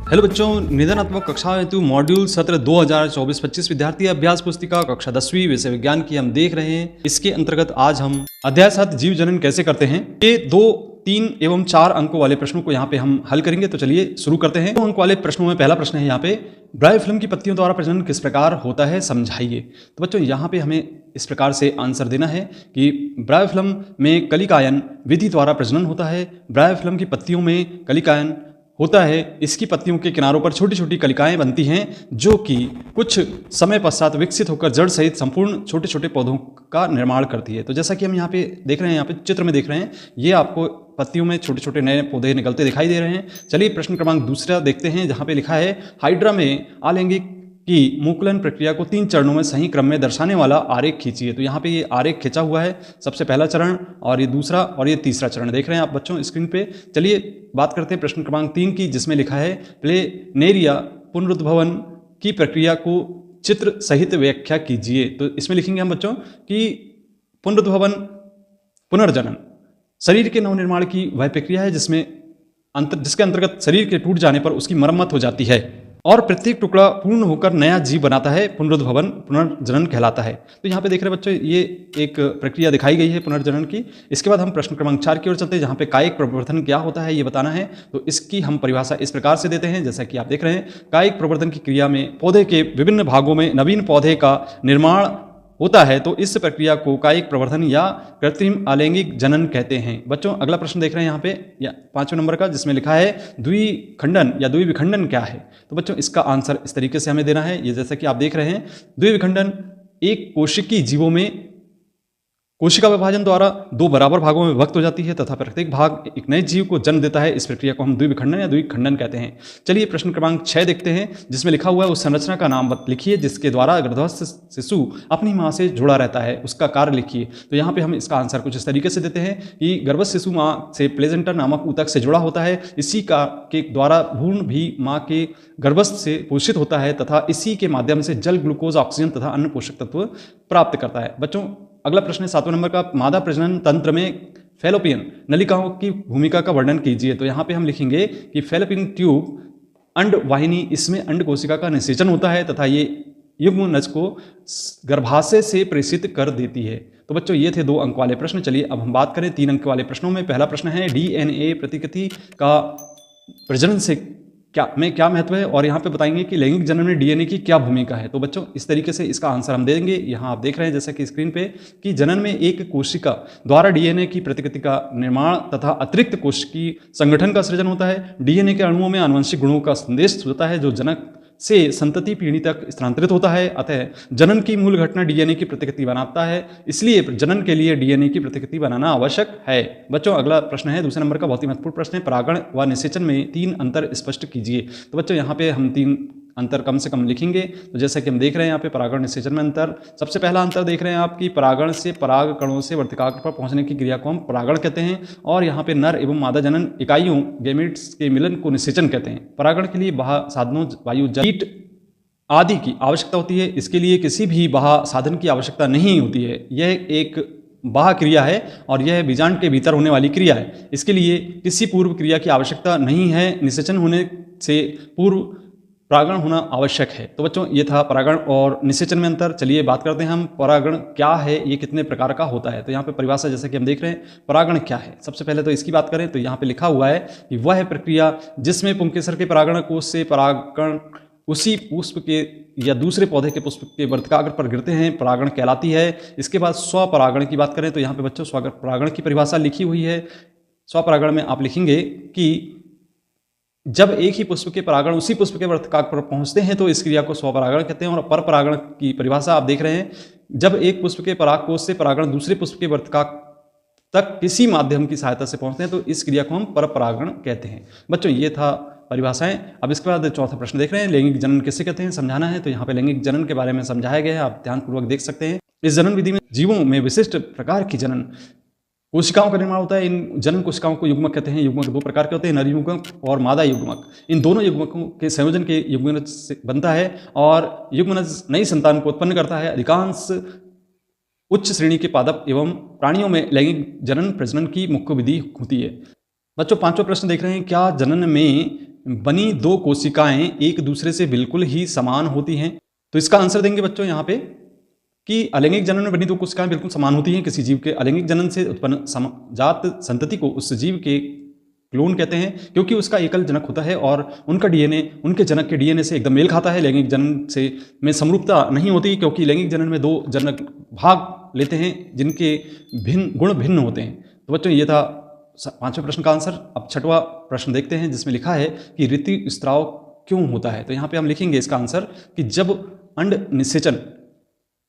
Hello बच्चों, निदानात्मक कक्षा हेतु मॉड्यूल सत्र 2024-25 विद्यार्थी अभ्यास पुस्तिका कक्षा 10वीं विषय विज्ञान की हम देख रहे हैं। इसके अंतर्गत आज हम अध्याय 7 जीव जनन कैसे करते हैं ये 2, 3 एवं 4 अंकों वाले प्रश्नों को यहाँ पे हम हल करेंगे। तो चलिए शुरू करते हैं। 2 अंक वाले प्रश्नों में पहला प्रश्न है यहाँ पे, ब्रायोफिल्म की पत्तियों द्वारा प्रजनन किस प्रकार होता है, समझाइए। तो बच्चों यहाँ पे हमें इस प्रकार से आंसर देना है कि ब्रायोफिल्म में कलिकायन विधि द्वारा प्रजनन होता है। ब्रायोफिल्म की पत्तियों में कलिकायन होता है। इसकी पत्तियों के किनारों पर छोटी छोटी कलिकाएं बनती हैं जो कि कुछ समय पश्चात विकसित होकर जड़ सहित संपूर्ण छोटे छोटे पौधों का निर्माण करती है। तो जैसा कि हम यहाँ पे देख रहे हैं, यहाँ पे चित्र में देख रहे हैं, ये आपको पत्तियों में छोटे छोटे नए पौधे निकलते दिखाई दे रहे हैं। चलिए प्रश्न क्रमांक दूसरा देखते हैं, जहाँ पे लिखा है हाइड्रा में अलैंगिक की मुकुलन प्रक्रिया को 3 चरणों में सही क्रम में दर्शाने वाला आरेख खींचिए। तो यहाँ पे ये आरेख खींचा हुआ है, सबसे पहला चरण और ये दूसरा और ये तीसरा चरण देख रहे हैं आप बच्चों स्क्रीन पे। चलिए बात करते हैं प्रश्न क्रमांक 3 की, जिसमें लिखा है प्लेनेरिया पुनरुद्भवन की प्रक्रिया को चित्र सहित व्याख्या कीजिए। तो इसमें लिखेंगे हम बच्चों कि पुनरुद्भवन पुनर्जनन शरीर के नवनिर्माण की वह प्रक्रिया है जिसके अंतर्गत शरीर के टूट जाने पर उसकी मरम्मत हो जाती है और प्रत्येक टुकड़ा पूर्ण होकर नया जीव बनाता है। पुनरुद्भवन पुनर्जनन कहलाता है। तो यहाँ पे देख रहे हैं बच्चों, ये एक प्रक्रिया दिखाई गई है पुनर्जनन की। इसके बाद हम प्रश्न क्रमांक 4 की ओर चलते हैं, जहाँ पे कायिक प्रवर्धन क्या होता है ये बताना है। तो इसकी हम परिभाषा इस प्रकार से देते हैं, जैसा कि आप देख रहे हैं, कायिक प्रवर्धन की क्रिया में पौधे के विभिन्न भागों में नवीन पौधे का निर्माण होता है। तो इस प्रक्रिया को कायिक प्रवर्धन या कृत्रिम अलैंगिक जनन कहते हैं। बच्चों अगला प्रश्न देख रहे हैं यहाँ पे, या 5वें नंबर का, जिसमें लिखा है द्विखंडन या द्विविखंडन क्या है। तो बच्चों इसका आंसर इस तरीके से हमें देना है। ये जैसा कि आप देख रहे हैं, द्विविखंडन एक कोशिकी जीवों में कोशिका विभाजन द्वारा 2 बराबर भागों में विभक्त हो जाती है तथा प्रत्येक भाग एक नए जीव को जन्म देता है। इस प्रक्रिया को हम द्विविखंडन या द्विखंडन कहते हैं। चलिए प्रश्न क्रमांक 6 देखते हैं, जिसमें लिखा हुआ है उस संरचना का नाम लिखिए जिसके द्वारा गर्भस्थ शिशु अपनी माँ से जुड़ा रहता है, उसका कार्य लिखिए। तो यहाँ पे हम इसका आंसर कुछ इस तरीके से देते हैं कि गर्भस्थ शिशु माँ से प्लेजेंटा नामक ऊतक से जुड़ा होता है। इसी का के द्वारा भ्रूण भी माँ के गर्भस्थ से पोषित होता है तथा इसी के माध्यम से जल, ग्लूकोज, ऑक्सीजन तथा अन्य पोषक तत्व प्राप्त करता है। बच्चों अगला प्रश्न है 7वें नंबर का, मादा प्रजनन तंत्र में फैलोपियन नलिकाओं की भूमिका का वर्णन कीजिए। तो यहाँ पे हम लिखेंगे कि फैलोपियन ट्यूब अंड वाहिनी, इसमें अंड कोशिका का निषेचन होता है तथा ये युग्मनज को गर्भाशय से प्रेषित कर देती है। तो बच्चों ये थे 2 अंक वाले प्रश्न। चलिए अब हम बात करें 3 अंक वाले प्रश्नों में। पहला प्रश्न है डीएनए प्रतिकृति का प्रजनन से क्या महत्व है, और यहाँ पे बताएंगे कि लैंगिक जनन में डीएनए की क्या भूमिका है। तो बच्चों इस तरीके से इसका आंसर हम देंगे। यहाँ आप देख रहे हैं जैसे कि स्क्रीन पे कि जनन में एक कोशिका द्वारा डीएनए की प्रतिकृति का निर्माण तथा अतिरिक्त कोशिकीय संगठन का सृजन होता है। डीएनए के अणुओं में आनुवंशिक गुणों का संदेश होता है जो जनक से संतति पीढ़ी तक स्थानांतरित होता है। अतः जनन की मूल घटना डीएनए की प्रतिकृति बनाता है, इसलिए जनन के लिए डीएनए की प्रतिकृति बनाना आवश्यक है। बच्चों अगला प्रश्न है 2 नंबर का, बहुत ही महत्वपूर्ण प्रश्न है, परागण व निषेचन में 3 अंतर स्पष्ट कीजिए। तो बच्चों यहाँ पे हम 3 अंतर कम से कम लिखेंगे। तो जैसा कि हम देख रहे हैं यहाँ पे परागण निषेचन में अंतर, सबसे पहला अंतर देख रहे हैं आप कि परागण से पराग कणों से वर्तिकाग्र पर पहुंचने की क्रिया को हम परागण कहते हैं, और यहाँ पे नर एवं मादा जनन इकाइयों गैमेट्स के मिलन को निषेचन कहते हैं। परागण के लिए बाह्य साधनों, वायु, जल, कीट आदि की आवश्यकता होती है। इसके लिए किसी भी बाह्य साधन की आवश्यकता नहीं होती है। यह एक बाह्य क्रिया है और यह बीजांड के भीतर होने वाली क्रिया है। इसके लिए किसी पूर्व क्रिया की आवश्यकता नहीं है। निषेचन होने से पूर्व परागण होना आवश्यक है। तो बच्चों ये था परागण और निषेचन में अंतर। चलिए बात करते हैं हम परागण क्या है, ये कितने प्रकार का होता है। तो यहाँ पे परिभाषा जैसे कि हम देख रहे हैं, परागण क्या है। सबसे पहले तो इसकी बात करें तो यहाँ पे लिखा हुआ है कि वह प्रक्रिया जिसमें पुंकेसर के परागण कोश से परागण उसी पुष्प के या दूसरे पौधे के पुष्प के वर्तिकाग्र पर गिरते हैं, परागण कहलाती है। इसके बाद स्वपरागण की बात करें तो यहाँ पे बच्चों स्वपरागण की परिभाषा लिखी हुई है। स्वपरागण में आप लिखेंगे कि जब एक ही पुष्प के परागण उसी पुष्प के वर्तिकाग्र पर पहुंचते हैं तो इस क्रिया को स्वपरागण कहते हैं। और परपरागण की परिभाषा आप देख रहे हैं, जब एक पुष्प के परागकोश से परागण दूसरे पुष्प के वर्तिकाग्र तक किसी माध्यम की सहायता से पहुंचते हैं तो इस क्रिया को हम परपरागण कहते हैं। बच्चों ये था परिभाषाएं। अब इसके बाद 4था प्रश्न देख रहे हैं, लैंगिक जनन किसे कहते हैं, समझाना है। तो यहाँ पे लैंगिक जनन के बारे में समझाया गया है, आप ध्यानपूर्वक देख सकते हैं। इस जनन विधि में जीवों में विशिष्ट प्रकार की जनन कोशिकाओं का निर्माण होता है। इन जनन कोशिकाओं को युग्मक कहते हैं। युग्मक 2 प्रकार के होते हैं, नर युग्मक और मादा युग्मक। इन दोनों युग्मकों के संयोजन के युग्मनज से बनता है और युग्मनज नई संतान को उत्पन्न करता है। अधिकांश उच्च श्रेणी के पादप एवं प्राणियों में लैंगिक जनन प्रजनन की मुख्य विधि होती है। बच्चों 5वां प्रश्न देख रहे हैं, क्या जनन में बनी दो कोशिकाएं एक दूसरे से बिल्कुल ही समान होती हैं? तो इसका आंसर देंगे बच्चों यहाँ पे कि अलैंगिक जनन में बनी दो कोशिकाएं बिल्कुल समान होती हैं। किसी जीव के अलैंगिक जनन से उत्पन्न जात संतति को उस जीव के क्लोन कहते हैं, क्योंकि उसका एकल जनक होता है और उनका डीएनए उनके जनक के डीएनए से एकदम मेल खाता है। लैंगिक जनन से में समरूपता नहीं होती, क्योंकि लैंगिक जनन में दो जनक भाग लेते हैं जिनके गुण भिन्न होते हैं। तो बच्चों ये था 5वें प्रश्न का आंसर। अब 6वां प्रश्न देखते हैं, जिसमें लिखा है कि ऋतु स्त्राव क्यों होता है। तो यहाँ पे हम लिखेंगे इसका आंसर कि जब अंड निषेचन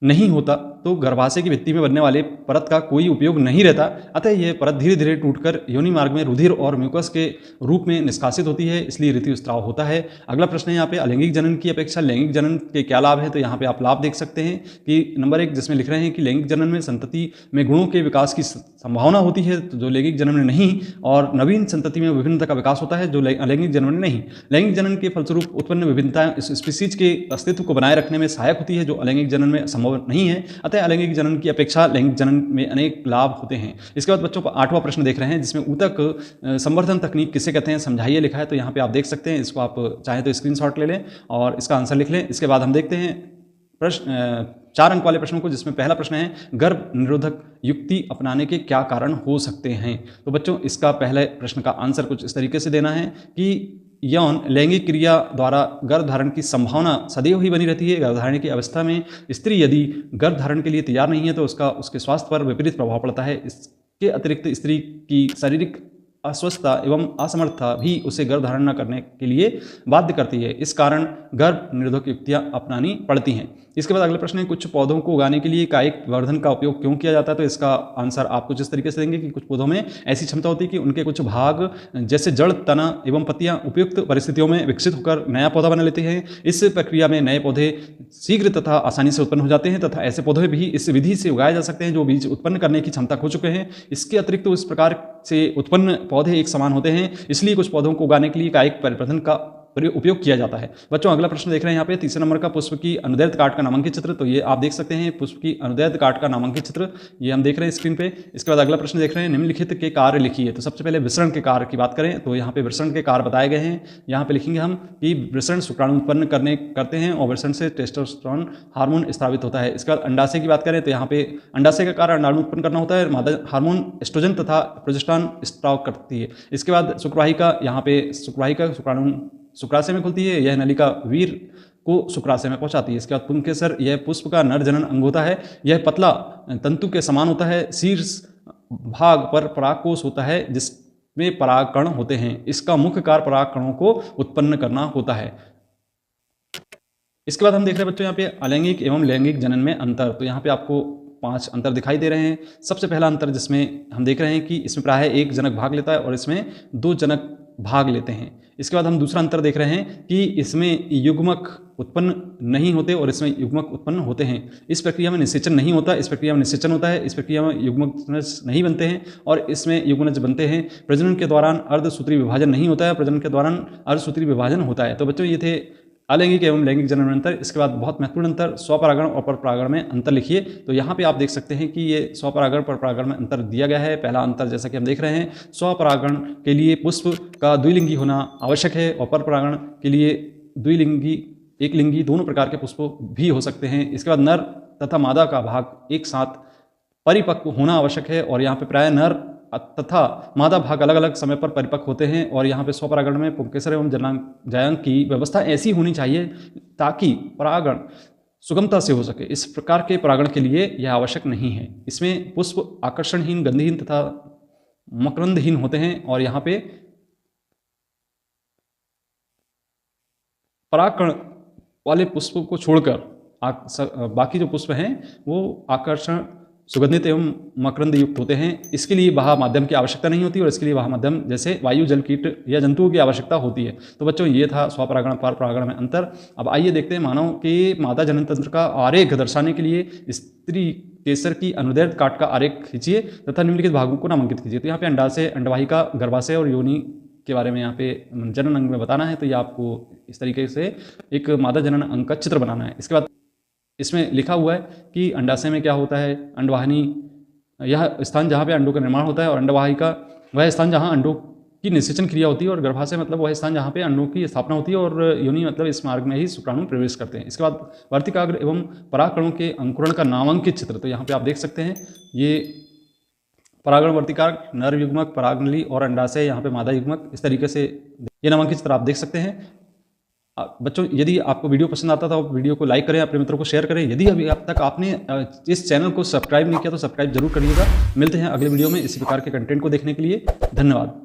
नहीं होता तो गर्भाशय की भित्ति में बनने वाले परत का कोई उपयोग नहीं रहता, अतः यह परत धीरे धीरे टूटकर योनि मार्ग में रुधिर और म्यूकस के रूप में निष्कासित होती है, इसलिए ऋतुस्राव होता है। अगला प्रश्न है यहाँ पे अलैंगिक जनन की अपेक्षा लैंगिक जनन के क्या लाभ है। तो यहाँ पे आप लाभ देख सकते हैं कि नंबर 1 जिसमें लिख रहे हैं कि लैंगिक जनन में संतति में गुणों के विकास की संभावना होती है, तो जो लैंगिक जनन में नहीं, और नवीन संतति में विभिन्नता का विकास होता है जो अलैंगिक जनन में नहीं। लैंगिक जनन के फलस्वरूप उत्पन्न विभिन्नताएं इस स्पीसीज के अस्तित्व को बनाए रखने में सहायक होती है, जो अलैंगिक जनन में संभव नहीं है। अतः अलैंगिक जनन की अपेक्षा लैंगिक जनन में अनेक लाभ होते हैं। इसके बाद बच्चों 8वां प्रश्न देख रहे हैं, जिसमें ऊतक संवर्धन तकनीक किसे कहते हैं, समझाइए लिखा है। तो यहाँ पे आप देख सकते हैं, इसको आप चाहें तो स्क्रीनशॉट ले लें और इसका आंसर लिख लें। इसके बाद हम देखते हैं प्रश्न 4 अंक वाले प्रश्नों को, जिसमें पहला प्रश्न है गर्भ निरोधक युक्ति अपनाने के क्या कारण हो सकते हैं। तो बच्चों इसका पहले प्रश्न का आंसर कुछ इस तरीके से देना है कि यौन लैंगिक क्रिया द्वारा गर्भधारण की संभावना सदैव ही बनी रहती है। गर्भधारण की अवस्था में स्त्री यदि गर्भधारण के लिए तैयार नहीं है तो उसके स्वास्थ्य पर विपरीत प्रभाव पड़ता है। इसके अतिरिक्त स्त्री की शारीरिक अस्वस्थता एवं असमर्थता भी उसे गर्भधारण न करने के लिए बाध्य करती है। इस कारण गर्भ निरोधक युक्तियां अपनानी पड़ती हैं। इसके बाद अगला प्रश्न है कुछ पौधों को उगाने के लिए कायिक वर्धन का उपयोग क्यों किया जाता है। तो इसका आंसर आप कुछ इस तरीके से देंगे कि कुछ पौधों में ऐसी क्षमता होती है कि उनके कुछ भाग जैसे जड़, तना एवं पत्तियां उपयुक्त परिस्थितियों में विकसित होकर नया पौधा बना लेते हैं। इस प्रक्रिया में नए पौधे शीघ्र तथा आसानी से उत्पन्न हो जाते हैं तथा ऐसे पौधे भी इस विधि से उगाए जा सकते हैं जो बीज उत्पन्न करने की क्षमता खो चुके हैं। इसके अतिरिक्त इस प्रकार से उत्पन्न पौधे एक समान होते हैं, इसलिए कुछ पौधों को उगाने के लिए कायिक परिवर्धन का उपयोग किया जाता है। बच्चों अगला प्रश्न देख रहे हैं यहाँ पे 3 नंबर का पुष्प की अनुदैर्ध्य काट का नामांकित चित्र। तो ये आप देख सकते हैं पुष्प की अनुदैर्ध्य काट का नामांकित चित्र, ये हम देख रहे हैं स्क्रीन पे। इसके बाद अगला प्रश्न देख रहे हैं निम्नलिखित के कार्य लिखिए। तो सबसे पहले विसरण के कार्य की बात करें तो यहाँ पे विसरण के कार्य बताए गए हैं। यहाँ पे लिखेंगे हम कि विसरण शुक्राणु उत्पन्न करते हैं और विसरण से टेस्टोस्टेरोन हार्मोन स्रावित होता है। इसके बाद अंडाशय की बात करें तो यहाँ पे अंडाशय का कार्य अंडाणु उत्पन्न करना होता है, मादा हार्मोन एस्ट्रोजन तथा प्रोजेस्टेरॉन स्राव करती है। इसके बाद शुक्रवाहिका, यहाँ पे शुक्रवाहिका शुक्राणु शुक्राशय में खुलती है, यह नलिका वीर को शुक्राशय में पहुंचाती है। इसके बाद पुंकेसर, यह पुष्प का नर जनन अंग होता है, यह पतला तंतु के समान होता है। शीर्ष भाग पर परागकोश होता है जिसमें परागकण होते हैं, इसका मुख्य कार्य परागकणों को उत्पन्न करना होता है। इसके बाद हम देख रहे हैं बच्चों यहाँ पे अलैंगिक एवं लैंगिक जनन में अंतर। तो यहाँ पे आपको 5 अंतर दिखाई दे रहे हैं। सबसे पहला अंतर जिसमें हम देख रहे हैं कि इसमें प्रायः एक जनक भाग लेता है और इसमें 2 जनक भाग लेते हैं। इसके बाद हम दूसरा अंतर देख रहे हैं कि इसमें युग्मक उत्पन्न नहीं होते और इसमें युग्मक उत्पन्न होते हैं। इस प्रक्रिया में निषेचन नहीं होता, इस प्रक्रिया में निषेचन होता है। इस प्रक्रिया में युग्मनज नहीं बनते हैं और इसमें युग्मनज बनते हैं। प्रजनन के दौरान अर्धसूत्री विभाजन नहीं होता है, प्रजनन के दौरान अर्धसूत्री विभाजन होता है। तो बच्चों ये थे अलैंगिक एवं लैंगिक जनन में अंतर। इसके बाद बहुत महत्वपूर्ण अंतर स्वपरागण और परपरागण में अंतर लिखिए। तो यहाँ पे आप देख सकते हैं कि ये स्वपरागण परपरागण में अंतर दिया गया है। पहला अंतर जैसा कि हम देख रहे हैं, स्वपरागण के लिए पुष्प का द्विलिंगी होना आवश्यक है और परपरागण के लिए द्विलिंगी एक लिंगी दोनों प्रकार के पुष्प भी हो सकते हैं। इसके बाद नर तथा मादा का भाग एक साथ परिपक्व होना आवश्यक है और यहाँ पे प्राय नर तथा मादा भाग अलग अलग समय पर परिपक्व होते हैं। और यहाँ पे स्वपरागण में पुंकेसर एवं जायांग की व्यवस्था ऐसी होनी चाहिए ताकि परागण सुगमता से हो सके। इस प्रकार के परागण के लिए यह आवश्यक नहीं है। इसमें पुष्प आकर्षणहीन, गंधहीन तथा मकरंदहीन होते हैं और यहाँ पे परागकण वाले पुष्प को छोड़कर बाकी जो पुष्प हैं वो आकर्षण, सुगंधित एवं मकरंद युक्त होते हैं। इसके लिए बाह्य माध्यम की आवश्यकता नहीं होती और इसके लिए बाह्य माध्यम जैसे वायु, जल, कीट या जंतुओं की आवश्यकता होती है। तो बच्चों ये था स्वपरागण परपरागण में अंतर। अब आइए देखते हैं मानव के मादा जनन तंत्र का आरेख दर्शाने के लिए स्त्री केसर की अनुदैर्ध्य काट का आरेख खींचिए तथा निम्नलिखित भागों को नामांकित कीजिए। तो यहाँ पे अंडाशय, अंडवाहिका, गर्भाशय और योनि के बारे में यहाँ पे जनन अंग में बताना है। तो ये आपको इस तरीके से एक मादा जनन अंग का चित्र बनाना है। इसके बाद इसमें लिखा हुआ है कि अंडाशय में क्या होता है, अंडवाहिनी यह स्थान जहाँ पे अंडों का निर्माण होता है और अंडवाहिका वह स्थान जहाँ अंडों की निषेचन क्रिया होती है और गर्भाशय मतलब वह स्थान जहाँ पे अंडों की स्थापना होती है और योनि मतलब इस मार्ग में ही शुक्राणु प्रवेश करते हैं। इसके बाद वर्तिकाग्र एवं परागकणों के अंकुरण का नामांकित चित्र, तो यहाँ पे आप देख सकते हैं ये परागण वर्तिकाग्र, नर युग्मक, परागनली और अंडाशय यहाँ पे मादा युग्मक, इस तरीके से ये नामांकित चित्र आप देख सकते हैं। बच्चों यदि आपको वीडियो पसंद आता था तो वीडियो को लाइक करें, अपने मित्रों को शेयर करें। यदि अभी अब तक आपने इस चैनल को सब्सक्राइब नहीं किया तो सब्सक्राइब जरूर करिएगा। मिलते हैं अगले वीडियो में इसी प्रकार के कंटेंट को देखने के लिए। धन्यवाद।